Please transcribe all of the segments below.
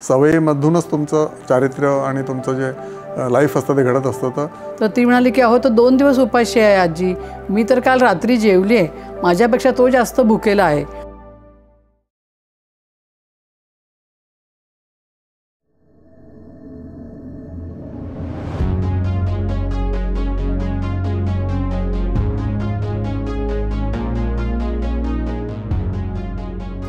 सवयीमधूनच तुमचं चारित्र्य आणि तुमचं जे लाईफ असतं ते घडत असतं. तर ती म्हणाली की अहो तो 2 दिवस उपाशी आहे आजी, मी तर काल रात्री जेवली आहे, माझ्यापेक्षा तो जास्त भुकेला आहे.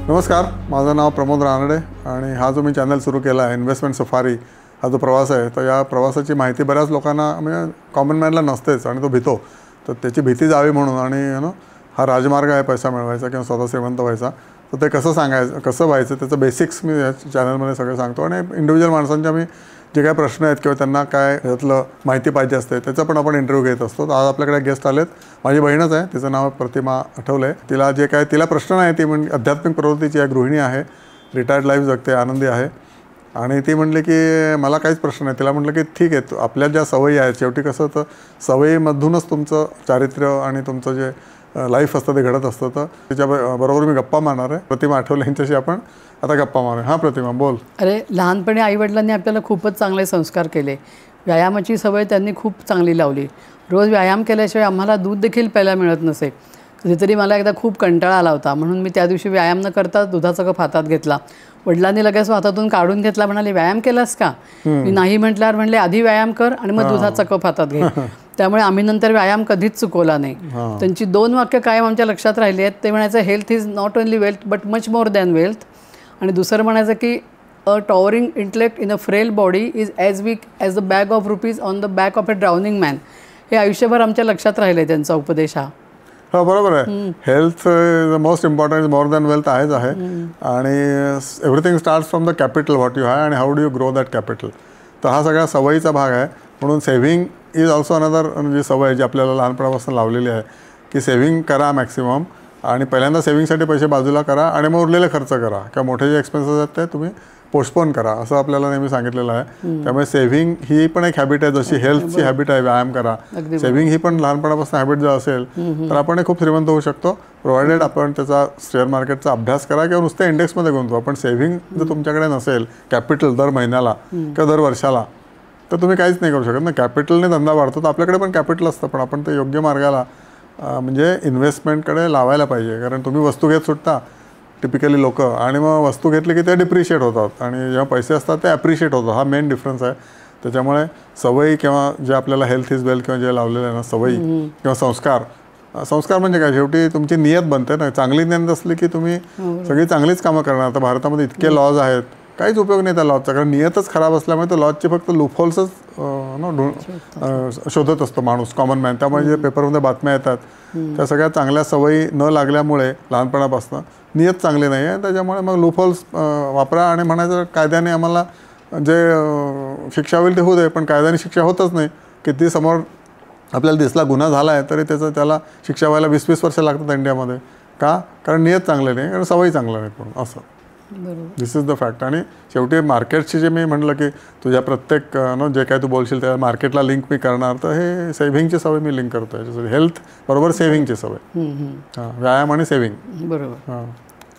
नमस्कार, माझं नाव प्रमोद रानडे आणि हा जो मी चॅनल सुरू केला आहे इन्व्हेस्टमेंट सफारी, हा जो प्रवास आहे, तर या प्रवासाची माहिती बऱ्याच लोकांना म्हणजे कॉमन मॅनला नसतेच आणि तो भितो. तर त्याची भीती जावी म्हणून आणि हा राजमार्ग आहे पैसा मिळवायचा किंवा स्वतः श्रीमंत व्हायचा, तर ते कसं सांगायचं, कसं व्हायचं, त्याचं बेसिक्स मी या चॅनलमध्ये सगळं सांगतो. आणि इंडिव्हिज्युअल माणसांच्या मी जे काय प्रश्न आहेत किंवा त्यांना काय त्यातलं माहिती पाहिजे असते त्याचा पण आपण इंटरव्ह्यू घेत असतो. आज आपल्याकडे गेस्ट आलेत. माझी बहीणच आहे, तिचं नाव प्रतिमा आठवले. तिला जे काय तिला प्रश्न नाही, ती म्हणजे आध्यात्मिक प्रवृत्तीची आहे, गृहिणी आहे, रिटायर्ड लाईफ जगते, आनंदी आहे. आणि ती म्हणली की मला काहीच प्रश्न नाही. तिला म्हटलं की ठीक आहे, आपल्या ज्या सवयी आहेत, शेवटी कसं तर सवयीमधूनच तुमचं चारित्र्य आणि तुमचं जे लाईफ असतं ते घडत असतं. तर त्याच्याबरोबर मी गप्पा मारणार आहे. प्रतिमा आठवले यांच्याशी आपण आता गप्पा मारूया. हां प्रतिमा, बोल. अरे, लहानपणी आईवडिलांनी आपल्याला खूपच चांगले संस्कार केले. व्यायामाची सवय त्यांनी खूप चांगली लावली. रोज व्यायाम केल्याशिवाय आम्हाला दूध देखील प्यायला मिळत नसे. कधीतरी मला एकदा खूप कंटाळा आला होता, म्हणून मी त्या दिवशी व्यायाम न करता दुधाचा कप हातात घेतला. वडिलांनी लगेच हातातून काढून घेतला, म्हणाले व्यायाम केलास का? मी नाही म्हटल्यावर म्हणले आधी व्यायाम कर आणि मग दुधाचा कप हातात घे. त्यामुळे आम्ही नंतर व्यायाम कधीच चुकवला नाही. त्यांची 2 वाक्य कायम आमच्या लक्षात राहिली आहेत. ते म्हणायचं health is not only wealth but much more than wealth. आणि दुसरं म्हणायचं की a towering intellect in a frail body is as weak as the bag of rupees on the back of a drowning man. हे आयुष्यभर आमच्या लक्षात राहिले त्यांचा उपदेश हा. हो, बरोबर आहे. Health the most important is more than wealth आहेच आहे. आणि everything starts from the capital what you have and how do you grow that capital. तर हा सगळा सवयीचा भाग आहे. म्हणून सेव्हिंग इज ऑल्सो अनदर जी सवय जी आपल्याला लहानपणापासून लावलेली आहे की सेव्हिंग करा मॅक्सिमम. आणि पहिल्यांदा सेव्हिंगसाठी पैसे बाजूला करा आणि मग उरलेले खर्च करा किंवा मोठे जे एक्सपेन्सेस आहेत ते तुम्ही पोस्टपोन करा, असं आपल्याला नेहमी सांगितलेलं आहे. त्यामुळे सेव्हिंग ही पण एक हॅबिट आहे, जशी हेल्थची हॅबिट आहे व्यायाम करा, सेव्हिंग ही पण लहानपणापासून हॅबिट जर असेल तर आपण खूप श्रीमंत होऊ शकतो, प्रोव्हायडेड आपण त्याचा शेअर मार्केटचा अभ्यास करा किंवा नुसत्या इंडेक्समध्ये गुंतवा. पण सेव्हिंग जर तुमच्याकडे नसेल, कॅपिटल दर महिन्याला किंवा दर वर्षाला, तर तुम्ही काहीच नाही करू शकत ना. कॅपिटलने धंदा वाढतो, तर आपल्याकडे पण कॅपिटल असतं, पण आपण ते योग्य मार्गाला म्हणजे इन्व्हेस्टमेंटकडे लावायला पाहिजे. कारण तुम्ही वस्तू घेत सुटता टिपिकली लोक, आणि मग वस्तू घेतली की ते डिप्रिशिएट होतात आणि जेव्हा पैसे असतात ते ॲप्रिशिएट होतात. हा मेन डिफरन्स आहे. त्याच्यामुळे सवयी किंवा जे आपल्याला हेल्थ इज वेल्थ किंवा जे लावलेलं आहे ना सवयी किंवा संस्कार म्हणजे काय, शेवटी तुमची नियत बनते ना. चांगली नियत असली की तुम्ही सगळी चांगलीच कामं करणार. तर भारतामध्ये इतके लॉज आहेत, काहीच उपयोग नाही त्या लॉजचा, कारण नियतच खराब असल्यामुळे तो लॉजचे फक्त लूपहोल्सच शोधत असतो माणूस, कॉमन मॅन. त्यामुळे जे पेपरमध्ये बातम्या येतात त्या सगळ्या चांगल्या सवयी न लागल्यामुळे लहानपणापासून नियत चांगली नाही आहे. त्याच्यामुळे मग लूपहोल्स वापरा आणि म्हणायचं कायद्याने आम्हाला जे शिक्षा होईल ते होऊ दे, पण कायद्याने शिक्षा होतच नाही. किती समोर आपल्याला दिसला गुन्हा झाला आहे तरी त्याला शिक्षा व्हायला 20-20 वर्ष लागतात इंडियामध्ये. का? कारण नियत चांगले नाही, कारण सवयी चांगल्या नाहीत म्हणून. असं दिस इज द फॅक्ट. आणि शेवटी मार्केटची जे मी म्हटलं की तुझ्या प्रत्येक जे काय तू बोलशील त्या मार्केटला लिंक मी करणार, तर हे सेव्हिंगची सवय मी लिंक करतो याच्यासाठी. हेल्थ बरोबर सेव्हिंगची सवय, व्यायाम आणि सेव्हिंग बरोबर.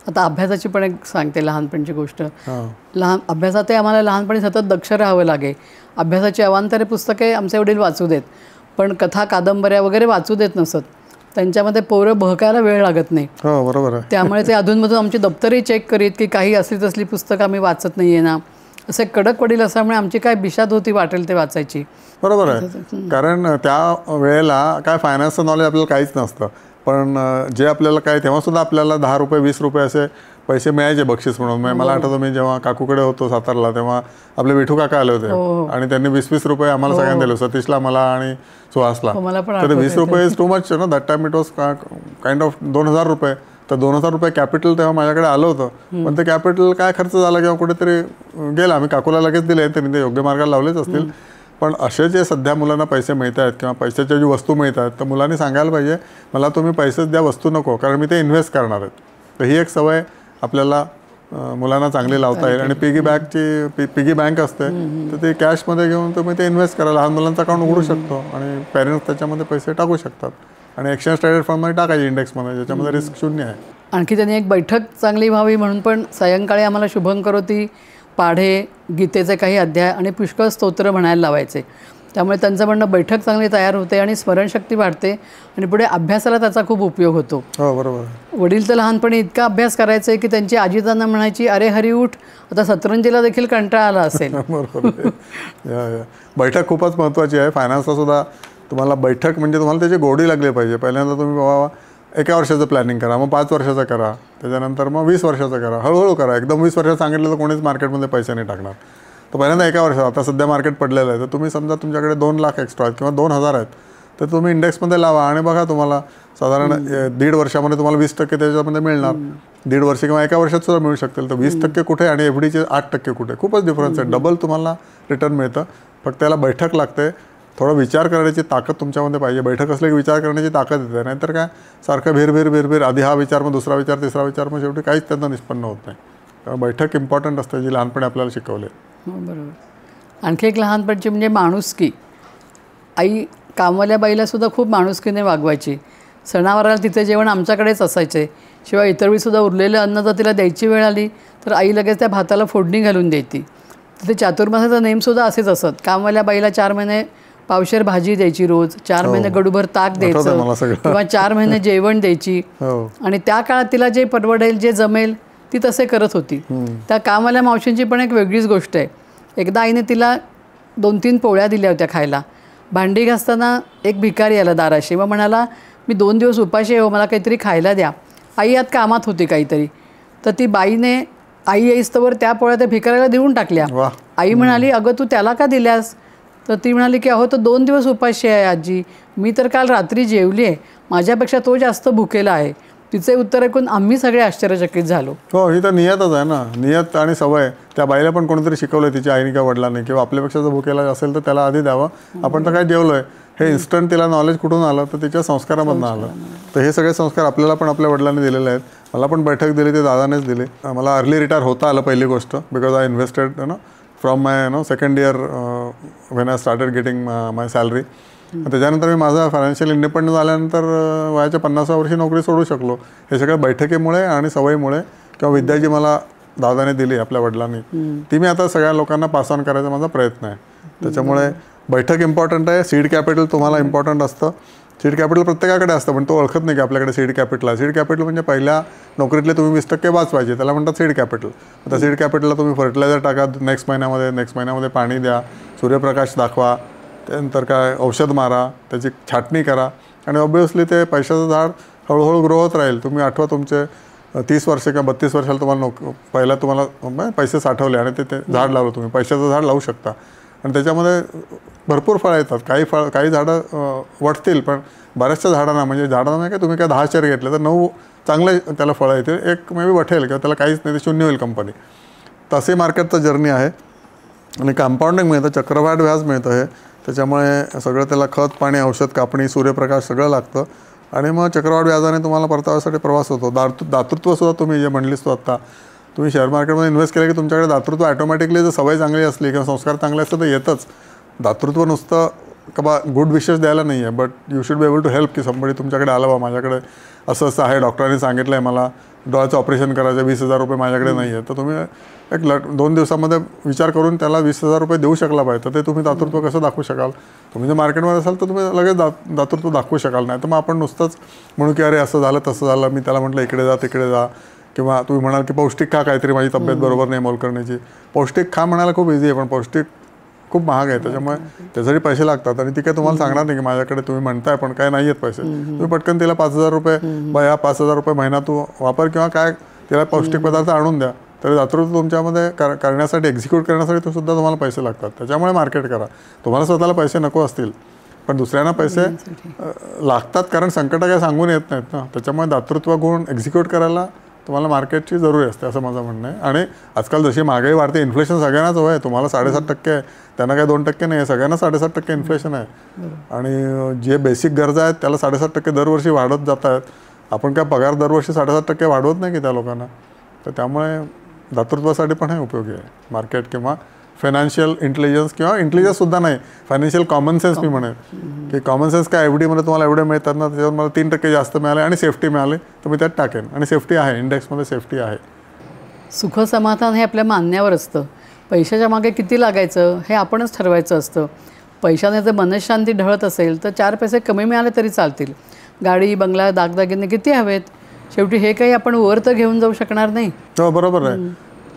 आता अभ्यासाची पण एक सांगते लहानपणीची गोष्ट. अभ्यासातही आम्हाला लहानपणी सतत दक्ष राहावं लागे. अभ्यासाची अवांतरे पुस्तके आमचे वडील वाचू देत, पण कथा कादंबऱ्या वगैरे वाचू देत नसत. त्यांच्यामध्ये पोरं बहकायला वेळ लागत नाही. हो, बरोबर आहे. त्यामुळे ते अधूनमधून आमची दप्तरही चेक करीत की काही असली तसली पुस्तकं आम्ही वाचत नाही आहे ना. असे कडक वडील असल्यामुळे आमची काय बिशाद होती वाटेल ते वाचायची. बरोबर आहे. कारण त्या वेळेला काय फायनान्सचं नॉलेज आपल्याला काहीच नसतं, पण जे आपल्याला काय तेव्हासुद्धा आपल्याला 10 रुपये 20 रुपये असे पैसे मिळायचे बक्षीस म्हणून. मला आठवतं मी जेव्हा काकूकडे होतो सातारला, तेव्हा आपले विठू काका आले होते आणि त्यांनी 20-20 रुपये आम्हाला सगळ्यांना दिले, सतीशला, मला आणि सुहासला. तर 20 रुपये इज टू मच ना. That time it was kind of 2000 रुपये. तर 2000 रुपये कॅपिटल तेव्हा माझ्याकडे आलं होतं, पण ते कॅपिटल काय खर्च झाला किंवा कुठेतरी गेला. आम्ही काकूला लगेच दिले, त्यांनी ते योग्य मार्गाला लावलेच असतील. पण असे जे सध्या मुलांना पैसे मिळत आहेत किंवा पैशाच्या जी वस्तू मिळतात, तर मुलांनी सांगायला पाहिजे मला तुम्ही पैसेच द्या, वस्तू नको, कारण मी ते इन्व्हेस्ट करणार आहेत. तर ही एक सवय आपल्याला मुलांना चांगली लावता येईल. आणि पिगी बँक असते, तर ते कॅशमध्ये घेऊन तुम्ही ते इन्व्हेस्ट करा. लहान मुलांचं अकाउंट उघडू शकतो आणि पेरेंट्स त्याच्यामध्ये पैसे टाकू शकतात. आणि एक्सचेंज ट्रेडेड फंडमध्ये टाकायचे इंडेक्समध्ये, ज्याच्यामध्ये रिस्क शून्य आहे. आणखी त्यांनी एक बैठक चांगली व्हावी म्हणून पण सायंकाळी आम्हाला शुभंकरोती पाढे, गीतेचे काही अध्याय आणि पुष्कळ स्तोत्र म्हणायला लावायचे. त्यामुळे त्यांचं म्हणणं बैठक चांगली तयार होते आणि स्मरणशक्ती वाढते आणि पुढे अभ्यासाला त्याचा खूप उपयोग होतो. हो बरोबर. वडील तर लहानपणी इतका अभ्यास करायचे की त्यांची आजी त्यांना म्हणायची, अरे हरी उठ, आता सतरंजीला देखील कंटाळा आला असेल. बरोबर. बैठक खूपच महत्त्वाची आहे. फायनान्सला सुद्धा तुम्हाला बैठक म्हणजे तुम्हाला त्याची गोडी लागली पाहिजे. पहिल्यांदा तुम्ही बाबा 1 वर्षाचं प्लॅनिंग करा, मग 5 वर्षाचं करा, त्याच्यानंतर मग 20 वर्षाचं करा, हळूहळू करा. एकदम 20 वर्षाचं सांगितलं तर कोणीच मार्केटमध्ये पैसे नाही टाकणार. तर पहिल्यांदा 1 वर्षात, आता सध्या मार्केट पडलेलं आहे, तर तुम्ही समजा तुमच्याकडे 2 लाख एक्स्ट्रा आहेत किंवा 2,000 आहेत, तर तुम्ही इंडेक्समध्ये लावा आणि बघा तुम्हाला साधारण 1.5 वर्षामध्ये तुम्हाला 20% त्याच्यामध्ये मिळणार. 1.5 वर्ष किंवा 1 वर्षात सुद्धा मिळू शकतील. तर 20% कुठे आणि एफडीचे 8% कुठे, खूपच डिफरन्स आहे. डबल तुम्हाला रिटर्न मिळतं. फक्त त्याला बैठक लागते, थोडा विचार करण्याची ताकद तुमच्यामध्ये पाहिजे. बैठक असले की विचार करण्याची ताकद येते. नाहीतर काय सारखं भिर आधी हा विचार, मग दुसरा विचार, तिसरा विचार, मग शेवटी काहीच त्यांना निष्पन्न होत नाही. त्यामुळे बैठक इम्पॉर्टंट असते, जी लहानपणी आपल्याला शिकवले. बरोबर. आणखी एक लहानपणची म्हणजे माणुसकी. आई कामवाल्या बाईलासुद्धा खूप माणुसकीने वागवायची. सणावाराला तिथे जेवण आमच्याकडेच असायचे. शिवाय इतर वेळीसुद्धा उरलेलं अन्न जर तिला द्यायची वेळ आली तर आई लगेच त्या भाताला फोडणी घालून द्यायची. तिथे चातुर्मासाचा नेमसुद्धा असेच असत. कामवाल्या बाईला 4 महिने पावशेर भाजी द्यायची रोज, 4 महिने गडूभर ताक द्यायचं किंवा 4 महिने जेवण द्यायची. आणि त्या काळात तिला जे परवडेल, जे जमेल, ती तसे करत होती. त्या कामवाल्या मावशींची पण एक वेगळीच गोष्ट आहे. एकदा आईने तिला 2-3 पोळ्या दिल्या होत्या खायला. भांडी घासताना एक भिकारी आला दाराशी, मग म्हणाला, मी 2 दिवस उपाशी आहे, मला काहीतरी खायला द्या. आई यात कामात होती काहीतरी. तर ती बाईने आई येईस्तवर त्या पोळ्या त्या भिकाऱ्याला देऊन टाकल्या. आई म्हणाली, अगं तू त्याला का दिल्यास? तर ती म्हणाली की अहो तो 2 दिवस उपाशी आहे आजी, मी तर काल रात्री जेवली आहे, माझ्यापेक्षा तो जास्त भुकेला आहे. तिचे उत्तर ऐकून आम्ही सगळे आश्चर्यचकित झालो. हो, ही तर नियतच आहे ना, नियत आणि सवय. त्या बाईला पण कोणीतरी शिकवलं, तिच्या आईने किंवा वडिलांनी, किंवा आपल्यापेक्षा जर भुकेला असेल तर त्याला आधी द्यावं. आपण तर काय जेवलोय, हे इन्स्टंट तिला नॉलेज कुठून आलं? तर तिच्या संस्कारामधून आलं. तर हे सगळे संस्कार आपल्याला पण आपल्या वडिलांनी दिलेले आहेत. मला पण बैठक दिली ते दादानेच दिली. मला अर्ली रिटायर होता आलं पहिली गोष्ट, because I invested from my second year when I started getting my salary. त्याच्यानंतर मी माझा फायनान्शियल इंडिपेंडन्स आल्यानंतर वयाच्या 50व्या वर्षी नोकरी सोडू शकलो. हे सगळं बैठकीमुळे आणि सवयीमुळे, किंवा विद्या जी मला दादाने दिली आपल्या वडिलांनी, ती मी आता सगळ्या लोकांना पास ऑन करायचा माझा प्रयत्न आहे. त्याच्यामुळे बैठक इम्पॉर्टंट आहे. सीड कॅपिटल तुम्हाला इम्पॉर्टंट असतं. सीड कॅपिटल प्रत्येकाकडे असतं, पण तो ओळखत नाही की आपल्याकडे सीड कॅपिटल आहे. सीड कॅपिटल म्हणजे पहिल्या नोकरीतले तुम्ही 20% वाचवायचे, त्याला म्हणतात सीड कॅपिटल. आता सीड कॅपिटलला तुम्ही फर्टिलायझर टाका नेक्स्ट महिन्यामध्ये पाणी द्या, सूर्यप्रकाश दाखवा, त्यानंतर काय औषध मारा, त्याची छाटणी करा, आणि ऑब्व्हियसली ते पैशाचं झाड हळूहळू ग्रो होत राहील. तुम्ही आठवा तुमचे 30 वर्ष किंवा 32 वर्षाला तुम्हाला पहिला तुम्हाला पैसे साठवले आणि ते झाड लावलं, तुम्ही पैशाचं झाड लावू शकता. आणि त्याच्यामध्ये भरपूर फळं येतात. काही झाडं वाटतील, पण बऱ्याचशा झाडांना, म्हणजे झाडांना नाही काय तुम्ही काय 10 शेअर घेतले तर 9 चांगले त्याला फळं येतील, एक मे बी वठेल किंवा त्याला काहीच नाही, ते शून्य होईल कंपनी. तसे मार्केटचं जर्नी आहे. आणि कंपाऊंडिंग मिळतं, चक्रवाढ व्याज मिळतं. हे त्याच्यामुळे सगळं त्याला खत, पाणी, औषध, कापणी, सूर्यप्रकाश सगळं लागतं. आणि मग चक्रवाढ व्याजाने तुम्हाला परताव्यासाठी प्रवास होतो. दातृत्वसुद्धा तुम्ही जे म्हणलीस तो आत्ता, तुम्ही शेअर मार्केटमध्ये इन्व्हेस्ट केलं की तुमच्याकडे दातृत्व ॲटोमॅटिकली, जर सवय चांगली असली किंवा संस्कार चांगले असले तर येतच. दातृत्व नुसतं का बा गुड विशेस द्यायला नाही आहे, but you should be able to help, की संबडी तुमच्याकडे आलं बा, माझ्याकडे असं आहे, डॉक्टरांनी सांगितलं आहे मला डोळ्याचं ऑपरेशन करायचं, 20,000 रुपये माझ्याकडे नाही आहे, तर तुम्ही एक 2 दिवसामध्ये विचार करून त्याला 20,000 रुपये देऊ शकला पाहिजे. तर ते तुम्ही दातृत्व कसं दाखवू शकाल? तुम्ही जर मार्केटमध्ये असाल तर तुम्ही लगेच दातृत्व दाखवू शकाल. नाही तर मग आपण नुसतंच म्हणू की अरे असं झालं तसं झालं, मी त्याला म्हटलं इकडे जा तिकडे जा, किंवा तुम्ही म्हणाल की पौष्टिक खा, काहीतरी माझी तब्येत बरोबर नाही मोल करण्याची. पौष्टिक खा म्हणायला खूप इझी आहे, पण पौष्टिक खूप महाग आहे, त्याच्यामुळे त्यासाठी पैसे लागतात. आणि ती काय तुम्हाला सांगणार नाही की माझ्याकडे तुम्ही म्हणताय पण काय नाही आहेत पैसे. तुम्ही पटकन तिला 5,000 रुपये बया, 5,000 रुपये महिना तू वापर, किंवा काय तिला पौष्टिक पदार्थ आणून द्या. तर दातृत्व तुमच्यामध्ये करण्यासाठी, एक्झिक्यूट करण्यासाठी तो सुद्धा तुम्हाला पैसे लागतात. त्याच्यामुळे मार्केट करा. तुम्हाला स्वतःला पैसे नको असतील, पण दुसऱ्यांना पैसे लागतात, कारण संकट काय सांगून येत नाहीत ना. त्याच्यामुळे दातृत्व गुण एक्झिक्यूट करायला तुम्हाला मार्केटची जरुरी असते, असं माझं म्हणणं आहे. आणि आजकाल जशी महागाई वाढते, इन्फ्लेशन सगळ्यांनाच हवं आहे. तुम्हाला 7.5% आहे, त्यांना काय 2% नाही आहे, सगळ्यांना 7.5% इन्फ्लेशन आहे. आणि जे बेसिक गरजा आहेत त्याला 7.5% दरवर्षी वाढत जात आहेत. आपण काय पगार दरवर्षी 7.5% वाढवत नाही की त्या लोकांना. तर त्यामुळे दातृत्वासाठी पण हे उपयोगी आहे मार्केट, किंवा फायनान्शियल इंटेलिजन्स, किंवा इंटेलिजन्ससुद्धा नाही, फायनान्शियल कॉमन सेन्स मी म्हणेन. की कॉमन सेन्स काय, एवढीमध्ये तुम्हाला एवढे मिळतात ना, त्याच्यावर मला 3% जास्त मिळाले आणि सेफ्टी मिळाली तर मी त्यात टाकेन. आणि सेफ्टी आहे, इंडेक्समध्ये सेफ्टी आहे. सुखसमाधान हे आपल्या मानण्यावर असतं पैशाच्या मागे किती लागायचं हे आपणच ठरवायचं असतं. पैशाने जर मनशांती ढळत असेल तर 4 पैसे कमी मिळाले तरी चालतील. गाडी बंगला दागदागिने किती हवेत, शेवटी हे काही आपण वर तर घेऊन जाऊ शकणार नाही. हो बरोबर आहे.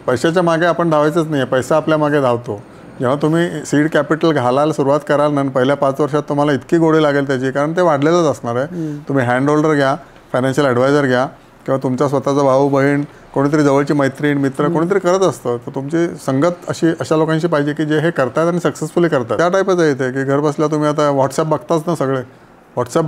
पैशाच्या मागे आपण धावायचंच नाही आहे, पैसा आपल्या मागे धावतो. जेव्हा तुम्ही सीड कॅपिटल घालायला सुरुवात कराल ना, पहिल्या 5 वर्षात तुम्हाला इतकी गोडी लागेल त्याची, कारण ते वाढलेलंच असणार आहे. तुम्ही हँड होल्डर घ्या, फायनान्शियल ॲडवायझर घ्या, किंवा तुमचा स्वतःचा भाऊ बहीण, कोणीतरी जवळची मैत्रीण मित्र कोणीतरी करत असतं, तर तुमची संगत अशा लोकांशी पाहिजे की जे हे करतात आणि सक्सेसफुली करतात. त्या टाईपच आहे इथे की घर बसल्या तुम्ही आता व्हॉट्सअप बघताच ना सगळे. व्हॉट्सअप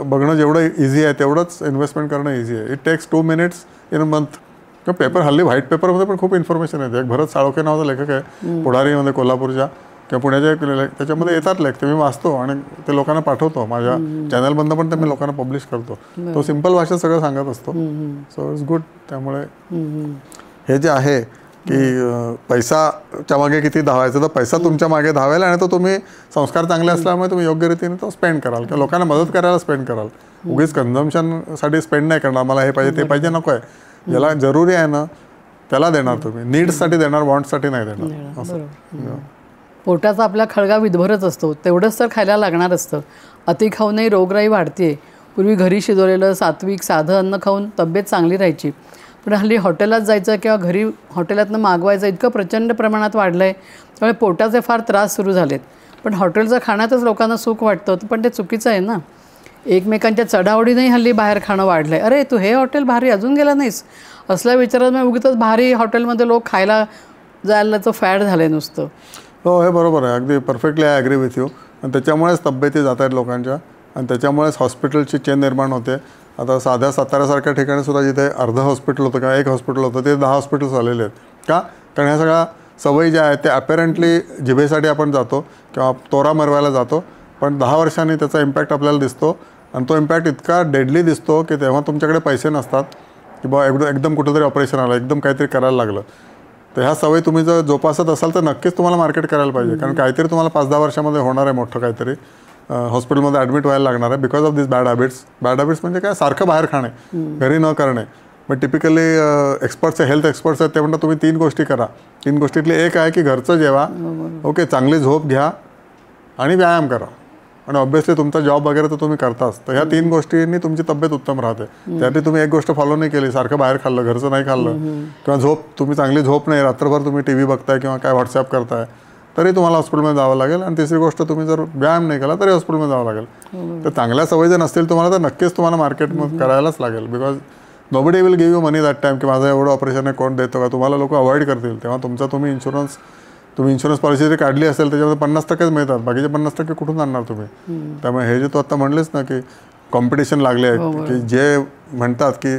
बघणं जेवढं इझी आहे तेवढंच इन्व्हेस्टमेंट करणं इझी आहे. It takes 2 minutes in a month. किंवा पेपर हल्ली व्हाईट पेपरमध्ये पण खूप इन्फॉर्मेशन येते. एक भरत साळोखे नावाचा लेखक आहे पुढारीमध्ये कोल्हापूरच्या किंवा पुण्याच्या, त्याच्यामध्ये येतात लेख, ते मी वाचतो आणि ते लोकांना पाठवतो. माझ्या चॅनलमधनं पण ते मी लोकांना पब्लिश करतो. तो सिम्पल भाषेत सगळं सांगत असतो. So it's good. त्यामुळे हे जे आहे की पैसाच्या मागे किती धावायचं, तर पैसा तुमच्या मागे धावेल आणि तो तुम्ही संस्कार चांगले असल्यामुळे तुम्ही योग्य रीतीने तो स्पेंड कराल किंवा लोकांना मदत करायला स्पेंड कराल. उगीच कन्झम्पशनसाठी स्पेंड नाही करणार, मला हे पाहिजे ते पाहिजे नको आहे. ज्याला जरुरी आहे ना त्याला देणार तुम्ही, नीड्ससाठी देणार, वॉन्ट्ससाठी नाही देणार. असं पोटाचा आपला खळगा विधभरच असतो, तेवढंच तर खायला लागणार असतं. अति खाऊनही रोगराई वाढते. पूर्वी घरी शिजवलेलं सात्विक साधं अन्न खाऊन तब्येत चांगली राहायची, पण हल्ली हॉटेलात जायचं किंवा घरी हॉटेलातनं मागवायचं इतकं प्रचंड प्रमाणात वाढलं आहे, त्यामुळे पोटाचे फार त्रास सुरू झालेत. पण हॉटेलचं खाण्यातच लोकांना सुख वाटतं, पण ते चुकीचं आहे ना. एकमेकांच्या चढावडीनेही हल्ली बाहेर खाणं वाढलं आहे. अरे तू हे हॉटेल भारी अजून गेला नाहीस असल्या विचारात मग उगीतच भारी हॉटेलमध्ये लोक खायला जायलाचं फॅड झालं आहे नुसतं. हो हे बरोबर आहे, अगदी perfectly I agree with you. आणि त्याच्यामुळेच तब्येती जात आहेत लोकांच्या आणि त्याच्यामुळेच हॉस्पिटलची चेन निर्माण होते. आता साध्या साताऱ्यासारख्या ठिकाणी सुद्धा जिथे अर्धं हॉस्पिटल होतं किंवा 1 हॉस्पिटल होतं ते 10 हॉस्पिटल्स आलेले आहेत. का? कारण ह्या सगळ्या सवयी ज्या आहेत ते ॲपेरंटली जिभेसाठी आपण जातो किंवा तोरा मरवायला जातो, पण 10 वर्षांनी त्याचा इम्पॅक्ट आपल्याला दिसतो आणि तो इम्पॅक्ट इतका डेडली दिसतो की तेव्हा तुमच्याकडे पैसे नसतात की बा एकदम कुठंतरी ऑपरेशन आलं, एकदम काहीतरी करायला लागलं. तर ह्या सवयी तुम्ही जर जोपासत असाल तर नक्कीच तुम्हाला मार्केट करायला पाहिजे, कारण काहीतरी तुम्हाला 5-10 वर्षामध्ये होणार आहे मोठं काहीतरी. हॉस्पिटलमध्ये ॲडमिट व्हायला लागणार आहे because of this bad habits. Bad habits म्हणजे काय? सारखं बाहेर खाणे, घरी न करणे. मग टिपिकली एक्सपर्ट्स हेल्थ एक्सपर्ट्स आहेत ते म्हणतात तुम्ही 3 गोष्टी करा. 3 गोष्टीतली एक आहे की घरचं जेवा, ओके, चांगली झोप घ्या आणि व्यायाम करा. आणि ऑब्व्हियसली तुमचा जॉब वगैरे तर तुम्ही करताच, तर ह्या 3 गोष्टींनी तुमची तब्येत उत्तम राहते. त्यासाठी तुम्ही एक गोष्ट फॉलो नाही केली, सारखं बाहेर खाल्लं, घरचं नाही खाल्लं किंवा तुम्ही चांगली झोप नाही, रात्रभर तुम्ही TV बघताय किंवा काय व्हॉट्सॲप करताय, तरी तुम्हाला हॉस्पिटलमध्ये जावं लागेल. आणि तिसरी गोष्ट, तुम्ही जर व्यायाम नाही केला तरी हॉस्पिटलमध्ये जावं लागेल. तर चांगल्या सवयी जर नसतील तुम्हाला तर नक्कीच तुम्हाला मार्केटमध्ये करायलाच लागेल. Because nobody will give you money that time की माझं एवढं ऑपरेशन आहे कोण देतो का, तुम्हाला लोक अवॉइड करतील. तेव्हा तुम्ही इन्शुरन्स पॉलिसी जरी काढली असेल त्याच्यामध्ये 50%च मिळतात, बाकीचे 50% कुठून आणणार तुम्ही. त्यामुळे हे जे तू आता म्हणलेस ना की कॉम्पिटिशन लागले आहे, की जे म्हणतात की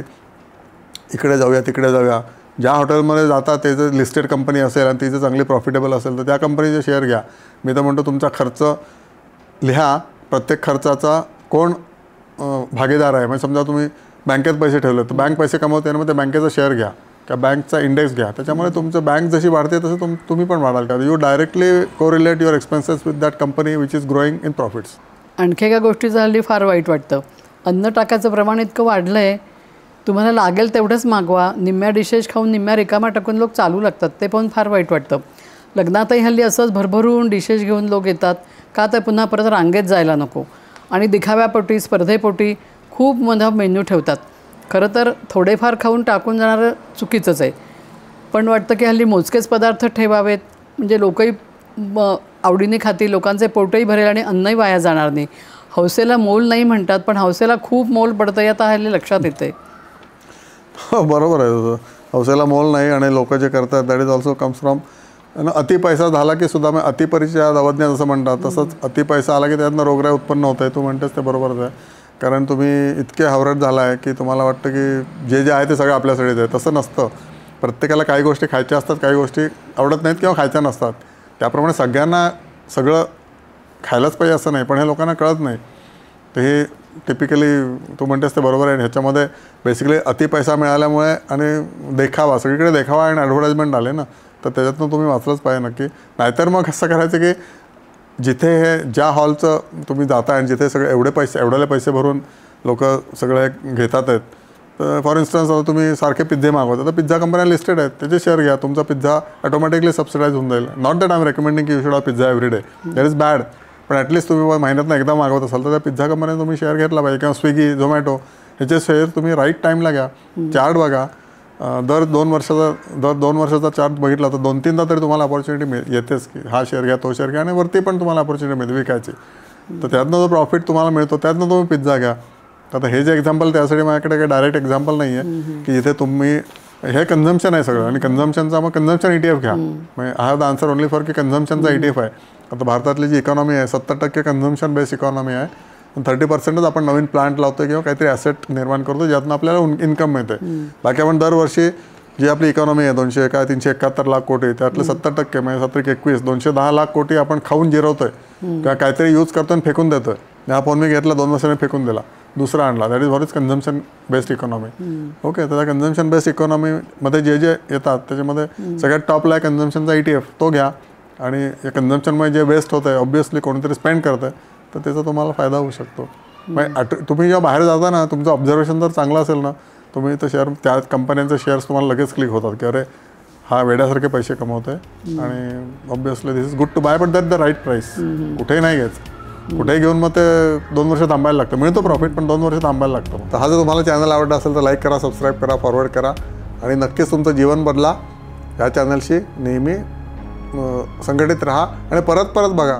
इकडे जाऊया तिकडे जाऊया, ज्या हॉटेलमध्ये जाता ते जर लिस्टेड कंपनी असेल आणि ती जर चांगली प्रॉफिटेबल असेल तर त्या कंपनीचे शेअर घ्या. मी तर म्हणतो तुमचा खर्च लिहा, प्रत्येक खर्चाचा कोण भागीदार आहे. म्हणजे समजा तुम्ही बँकेत पैसे ठेवले तर बँक पैसे कमवते आणि मग त्या बँकेचा शेअर घ्या किंवा बँकचा इंडेक्स घ्या. त्याच्यामुळे तुमचं बँक जशी वाढते तसं तुम्ही पण वाढाल का. You directly correlate your expenses with that company which is growing in profits. आणखी एका गोष्टीचं हल्ली फार वाईट वाटतं, अन्न टाकायचं प्रमाण इतकं वाढलं आहे, तुम्हाला लागेल तेवढंच मागवा, निम्म्या डिशेस खाऊन निम्म्या रिकामा टाकून लोक चालू लागतात. ते पण फार वाईट वाटतं. लग्नातही हल्ली असंच भरभरून डिशेस घेऊन लोक येतात का, तर पुन्हा परत रांगेत जायला नको आणि दिखाव्यापोटी स्पर्धेपोटी खूप मोठा मेन्यू ठेवतात. खरं तर थोडेफार खाऊन टाकून जाणारं चुकीचंच आहे, पण वाटतं की हल्ली मोजकेच पदार्थ ठेवावेत म्हणजे लोकही आवडीने खातील, लोकांचे पोटही भरेल आणि अन्नही वाया जाणार नाही. हौसेला मोल नाही म्हणतात, पण हौसेला खूप मोल पडतं हे आता हल्ली लक्षात येते. हो बरोबर आहे तुझं, हौसेला मोल नाही. आणि लोक जे करतात that is also comes from अति पैसा झाला की सुद्धा अतिपरिचयात अवज्ञा जसं म्हणतात तसंच अति पैसा आला की त्यातनं रोगराई उत्पन्न होत आहे. तू म्हणतेस ते बरोबरच आहे, कारण तुम्ही इतके हावरट झाला आहे की तुम्हाला वाटतं की जे आहे ते सगळं आपल्यासाठीच आहे. तसं नसतं. प्रत्येकाला काही गोष्टी खायच्या असतात, काही गोष्टी आवडत नाहीत किंवा खायच्या नसतात. त्याप्रमाणे सगळ्यांना सगळं खायलाच पाहिजे असं नाही, पण हे लोकांना कळत नाही. तर हे टिपिकली तू म्हणतेस ते बरोबर आहे. ह्याच्यामध्ये बेसिकली अति पैसा मिळाल्यामुळे आणि देखावा, सगळीकडे देखावा आणि ॲडव्हर्टाइजमेंट आले ना, तर त्याच्यातनं तुम्ही वाचलंच पाहिजे नक्की. नाहीतर मग असं करायचं की जिथे हे ज्या हॉलचं तुम्ही जाता आणि जिथे सगळे एवढे पैसे भरून लोक सगळे घेतात आहेत तर फॉर इन्स्टन्स आता तुम्ही सारखे पिझ्झे मागवता, तर पिझ्झा कंपन्या लिस्टेड आहेत, त्याचे शेअर घ्या, तुमचा पिझ्झा ऑटोमॅटिकली सबसिडाईज होऊन जाईल. Not that I am recommending की you should have pizza every day, that is bad, पण ॲटलीस्ट तुम्ही महिन्यातनं एकदा मागवत असाल तर त्या पिझ्झा कंपन्या तुम्ही शेअर घेतला पाहिजे, किंवा स्विगी, झोमॅटो ह्याचे शेअर तुम्ही राईट टाईमला घ्या. चार्ट बघा, दर 2 वर्षाचा चार्ट बघितला तर 2-3दा तरी तुम्हाला अपॉर्च्युनिटी येतेच की हा शेअर घ्या, तो शेअर घ्या, आणि वरती पण तुम्हाला अपॉर्च्युनिटी मिळते विकायची. तर त्यातनं जो प्रॉफिट तुम्हाला मिळतो त्यातनं तुम्ही पिझ्झा घ्या. आता हे जे एक्झाम्पल त्यासाठी माझ्याकडे काही डायरेक्ट एक्झाम्पल नाही आहे की जिथे तुम्ही, हे कन्झम्पशन आहे सगळं, आणि कन्झम्पनचा मग कन्झम्पशन ETF घ्या. म्हणजे I have the answer only for की कन्झम्पशनचा ETF आहे. आता भारतातली जी इकॉनॉमी आहे 70% कन्झम्पशन बेस्ड इकॉनॉमी आहे, 30%च आपण नवीन प्लांट लावतो किंवा काहीतरी ॲसेट निर्माण करतो ज्यातून आपल्याला इन्कम मिळते. बाकी आपण दरवर्षी जी आपली इकॉनॉमी आहे 371 लाख कोटी, त्यातले 70% म्हणजे 7-21 210 लाख कोटी आपण खाऊन जिरवतोय किंवा काहीतरी यूज करतोय आणि फेकून देतोय. हा फोन मी घेतला 2 वर्षांनी फेकून दिला, दुसरा आणला, that is what is consumption based economy. Okay, तर त्या कन्झम्पशन बेस्ड इकॉनॉमीमध्ये जे येतात त्याच्यामध्ये सगळ्यात टॉपला आहे कन्झम्पशनचा ETF, तो घ्या. आणि या कन्झम्पशनमुळे जे वेस्ट होतं आहे ऑब्व्हियसली कोणीतरी स्पेंड करतं आहे, तर त्याचा तुम्हाला फायदा होऊ शकतो. तुम्ही जेव्हा बाहेर जाता ना, तुमचं ऑब्झर्वेशन जर चांगलं असेल ना, तुम्ही तर शेअर, त्या कंपन्यांचे शेअर्स तुम्हाला लगेच क्लिक होतात की अरे हा वेड्यासारखे पैसे कमवत आहे, आणि obviously this is good to buy, but that the right price. कुठेही नाही घ्यायचं, कुठेही घेऊन मग ते 2 वर्ष थांबायला लागतं. मिळतो प्रॉफिट पण 2 वर्ष थांबायला लागतं. तर हा जर तुम्हाला चॅनल आवडला असेल तर लाईक करा, सबस्क्राईब करा, फॉरवर्ड करा, आणि नक्कीच तुमचं जीवन बदला. या चॅनलशी नेहमी संघटित राहा आणि परत बघा.